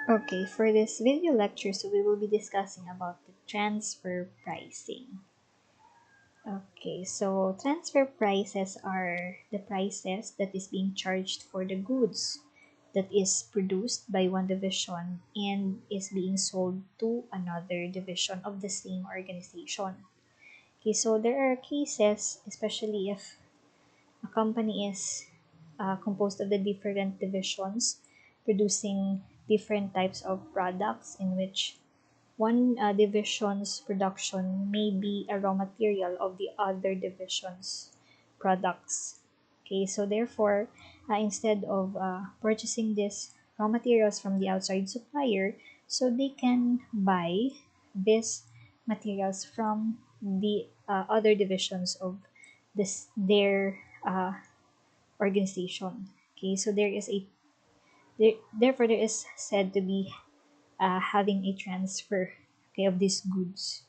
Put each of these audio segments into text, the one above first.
Okay, for this video lecture, so we will be discussing about the transfer pricing. Okay, so transfer prices are the prices that is being charged for the goods that is produced by one division and is being sold to another division of the same organization. Okay, so there are cases, especially if a company is composed of the different divisions producing different types of products, in which one division's production may be a raw material of the other division's products. Okay, so therefore, instead of purchasing these raw materials from the outside supplier, so they can buy these materials from the other divisions of their organization. Okay, so therefore there is said to be having a transfer, okay, of these goods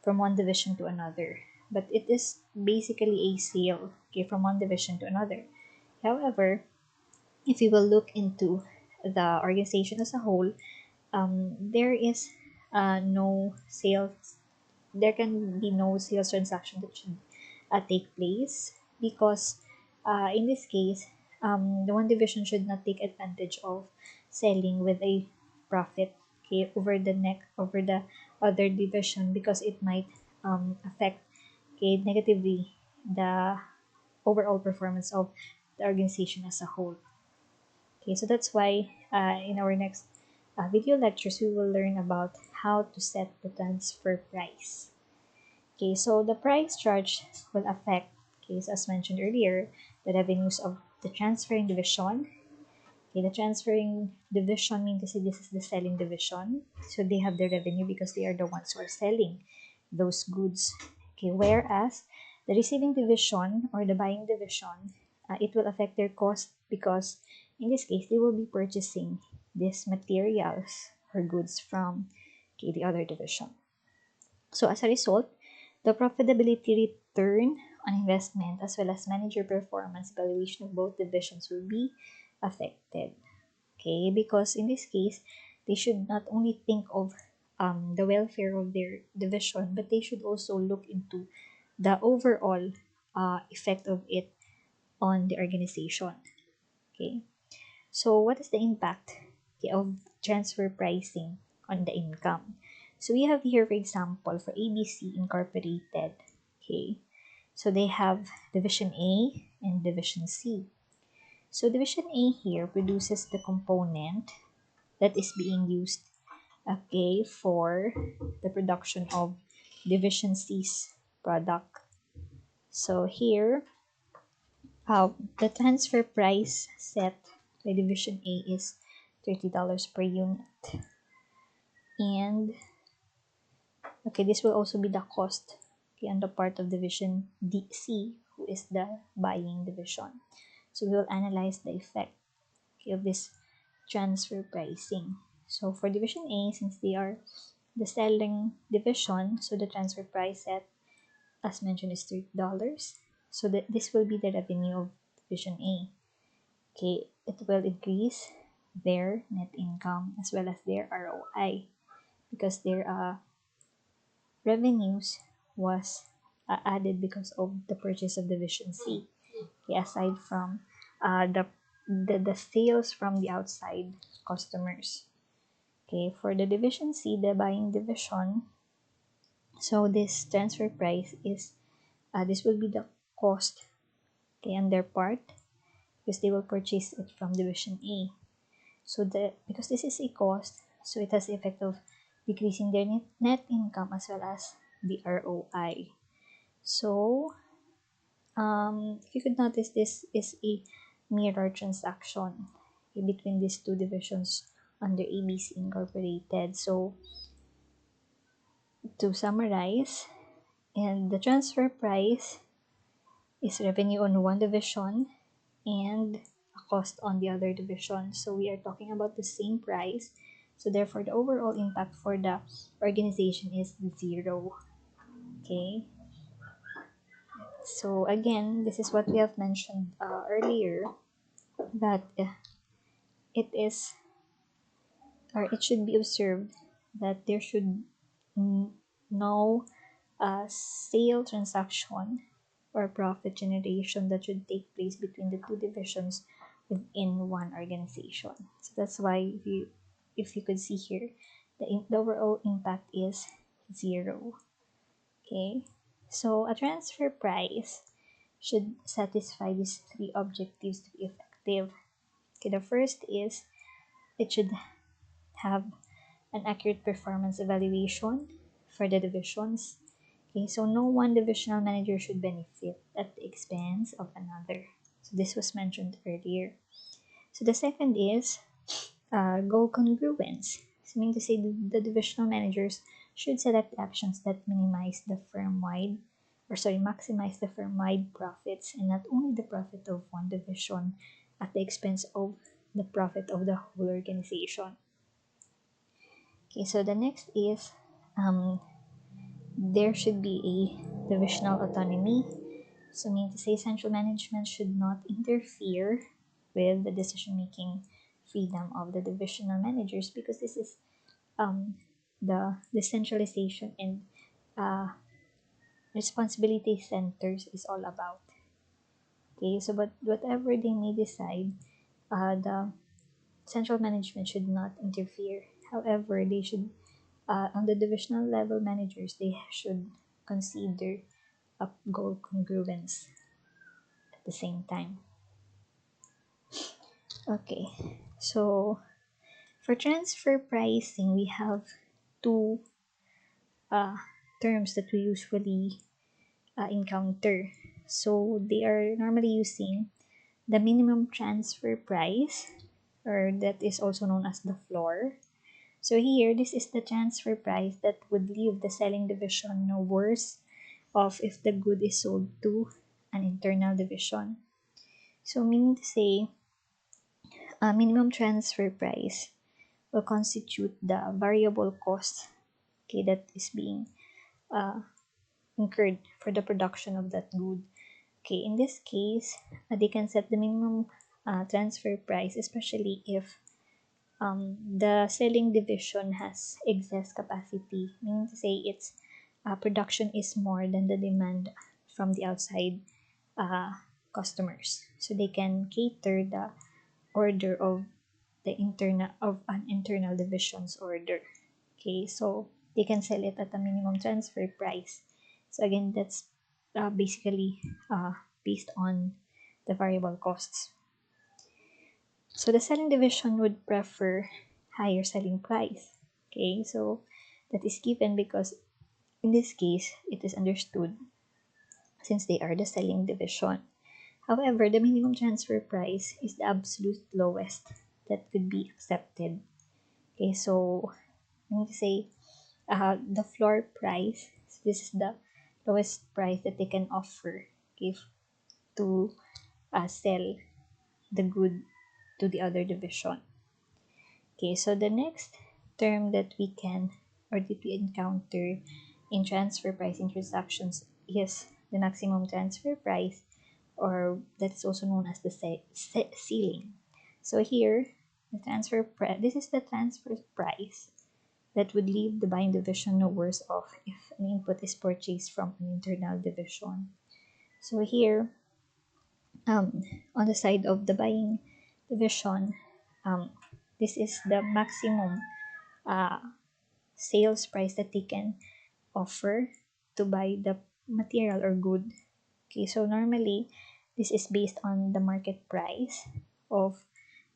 from one division to another, but it is basically a sale, okay, from one division to another. However, if you will look into the organization as a whole, there is no sales. There can be no sales transaction that should take place, because in this case, the one division should not take advantage of selling with a profit, okay, over the other division, because it might affect, okay, negatively the overall performance of the organization as a whole. Okay, so that's why in our next video lectures we will learn about how to set the transfer price. Okay, so the price charged will affect, okay, so as mentioned earlier, the revenues of the transferring division. Okay, the transferring division means this is the selling division, so they have the revenue because they are the ones who are selling those goods. Okay, whereas the receiving division or the buying division, it will affect their cost, because in this case they will be purchasing these materials or goods from, okay, the other division. So as a result, the profitability, return on investment, as well as manager performance evaluation of both divisions will be affected. Okay, because in this case, they should not only think of the welfare of their division, but they should also look into the overall effect of it on the organization. Okay, so what is the impact, okay, of transfer pricing on the income? So we have here, for example, for ABC Incorporated, okay, so they have Division A and Division C. So Division A here produces the component that is being used, okay, for the production of Division C's product. So here, the transfer price set by Division A is $30 per unit. And okay, this will also be the cost, okay, on the part of Division C, who is the buying division. So we will analyze the effect, okay, of this transfer pricing. So for Division A, since they are the selling division, so the transfer price set, as mentioned, is $30. So this will be the revenue of Division A. Okay, it will increase their net income as well as their ROI, because their revenues was added because of the purchase of Division C. Okay, aside from the sales from the outside customers. Okay, for the Division C, the buying division, so this transfer price is this will be the cost, okay, on their part, because they will purchase it from Division A. So because this is a cost, so it has the effect of decreasing their net income as well as the ROI. So if you could notice, this is a mirror transaction, okay, between these two divisions under ABC Incorporated. So to summarize, and the transfer price is revenue on one division and a cost on the other division. So we are talking about the same price. So therefore, the overall impact for the organization is zero. Okay. So again, this is what we have mentioned earlier, that it is or it should be observed that there should no sale transaction or profit generation that should take place between the two divisions within one organization. So that's why if you could see here, the overall impact is zero. Okay, so a transfer price should satisfy these three objectives to be effective. Okay, the first is it should have an accurate performance evaluation for the divisions. Okay, so no one divisional manager should benefit at the expense of another. So this was mentioned earlier. So the second is goal congruence. So meaning to say the divisional managers should select actions that minimize the firm-wide, or sorry, maximize the firm-wide profits and not only the profit of one division at the expense of the profit of the whole organization. Okay, so the next is there should be a divisional autonomy. So meaning to say central management should not interfere with the decision-making freedom of the divisional managers, because this is the decentralization and responsibility centers is all about. Okay, so but whatever they may decide, the central management should not interfere. However, they should, on the divisional level managers, they should consider a goal congruence at the same time. Okay, so for transfer pricing, we have two terms that we usually encounter. So they are normally using the minimum transfer price, or that is also known as the floor. So here, this is the transfer price that would leave the selling division no worse off if the good is sold to an internal division. So meaning to say, a minimum transfer price will constitute the variable cost, okay, that is being incurred for the production of that good. Okay, in this case, they can set the minimum transfer price, especially if the selling division has excess capacity, meaning to say its production is more than the demand from the outside customers. So they can cater the order of an internal division's order. Okay, so they can sell it at a minimum transfer price. So again, that's basically based on the variable costs. So the selling division would prefer higher selling price. Okay, so that is given because in this case it is understood since they are the selling division. However, the minimum transfer price is the absolute lowest that could be accepted. Okay, so I need to say the floor price. So this is the lowest price that they can offer if to sell the good to the other division. Okay, so the next term that we can or that we encounter in transfer pricing transactions is the maximum transfer price, or that's also known as the ceiling. So here, this is the transfer price that would leave the buying division no worse off if an input is purchased from an internal division. So here, on the side of the buying division, this is the maximum sales price that they can offer to buy the material or good. Okay, so normally this is based on the market price of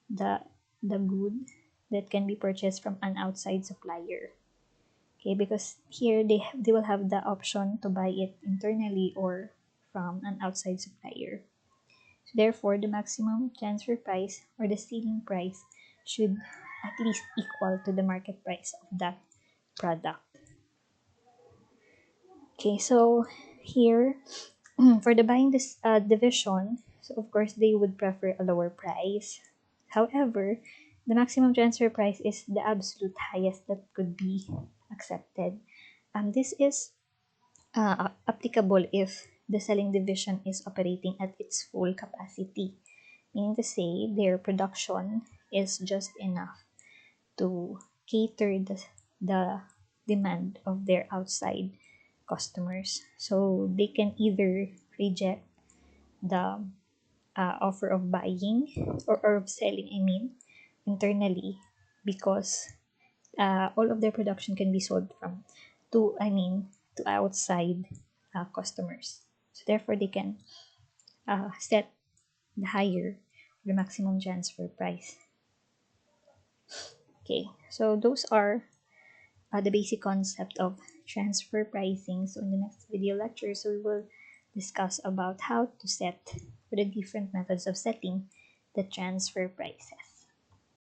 the good that can be purchased from an outside supplier. Okay, because here they will have the option to buy it internally or from an outside supplier. So therefore, the maximum transfer price or the ceiling price should at least equal to the market price of that product. Okay, so here for the buying this division, so of course they would prefer a lower price. However, the maximum transfer price is the absolute highest that could be accepted. This is applicable if the selling division is operating at its full capacity, meaning to say their production is just enough to cater the demand of their outside customers. So they can either reject the offer of buying or of selling, I mean, internally, because all of their production can be sold from to outside customers. So therefore, they can set the higher, the maximum transfer price. Okay, so those are the basic concept of transfer pricing. So in the next video lecture, so we will discuss about how to set, or the different methods of setting the transfer prices.